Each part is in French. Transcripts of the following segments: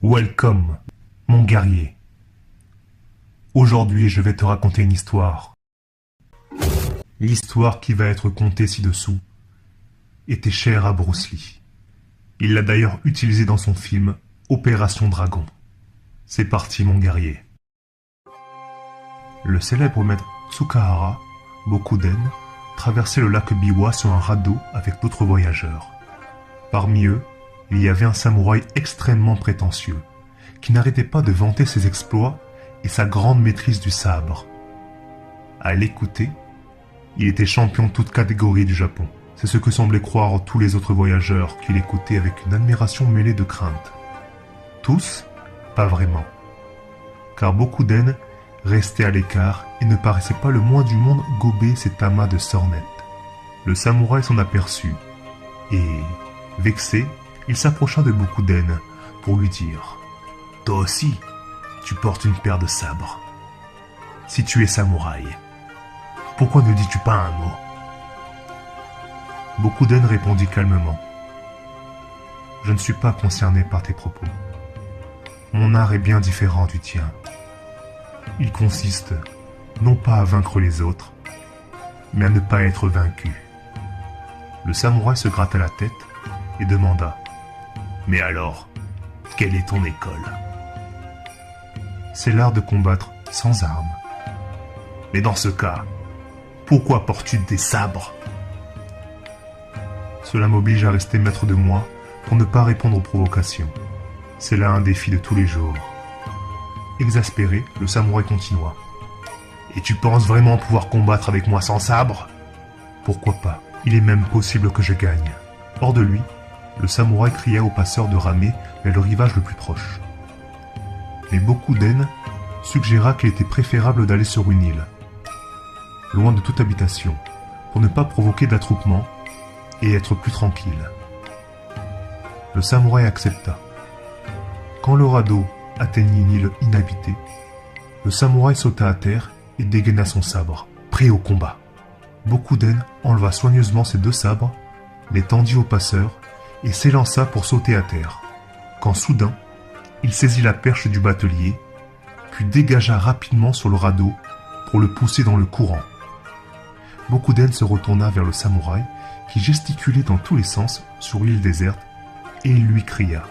Welcome, mon guerrier. Aujourd'hui, je vais te raconter une histoire. L'histoire qui va être contée ci-dessous était chère à Bruce Lee. Il l'a d'ailleurs utilisée dans son film Opération Dragon. C'est parti, mon guerrier. Le célèbre maître Tsukahara, Bokuden, traversait le lac Biwa sur un radeau avec d'autres voyageurs. Parmi eux, il y avait un samouraï extrêmement prétentieux, qui n'arrêtait pas de vanter ses exploits et sa grande maîtrise du sabre. À l'écouter, il était champion de toute catégorie du Japon. C'est ce que semblaient croire tous les autres voyageurs qui l'écoutaient avec une admiration mêlée de crainte. Tous, pas vraiment. Car Bokuden restait à l'écart et ne paraissait pas le moins du monde gober ses tamas de sornettes. Le samouraï s'en aperçut et, vexé, il s'approcha de Bokuden pour lui dire « Toi aussi, tu portes une paire de sabres. Si tu es samouraï, pourquoi ne dis-tu pas un mot ?» Bokuden répondit calmement « Je ne suis pas concerné par tes propos. Mon art est bien différent du tien. Il consiste non pas à vaincre les autres, mais à ne pas être vaincu. » Le samouraï se gratta la tête et demanda « Mais alors, quelle est ton école ?»« C'est l'art de combattre sans armes. »« Mais dans ce cas, pourquoi portes-tu des sabres ?»« Cela m'oblige à rester maître de moi pour ne pas répondre aux provocations. C'est là un défi de tous les jours. » Exaspéré, le samouraï continua. « Et tu penses vraiment pouvoir combattre avec moi sans sabre ? Pourquoi pas ? Il est même possible que je gagne. » Hors de lui, le samouraï cria aux passeurs de ramer vers le rivage le plus proche. Mais Bokuden suggéra qu'il était préférable d'aller sur une île, loin de toute habitation, pour ne pas provoquer d'attroupement et être plus tranquille. Le samouraï accepta. Quand le radeau atteignit une île inhabitée, le samouraï sauta à terre et dégaina son sabre, prêt au combat. Bokuden enleva soigneusement ses deux sabres, les tendit au passeur et s'élança pour sauter à terre, quand soudain, il saisit la perche du batelier, puis dégagea rapidement sur le radeau pour le pousser dans le courant. Bokuden se retourna vers le samouraï qui gesticulait dans tous les sens sur l'île déserte et il lui cria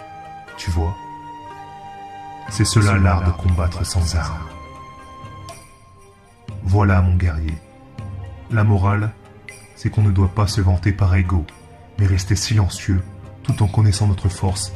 « Tu vois, c'est cela l'art de combattre sans armes. » Voilà, mon guerrier. La morale, c'est qu'on ne doit pas se vanter par ego, mais rester silencieux tout en connaissant notre force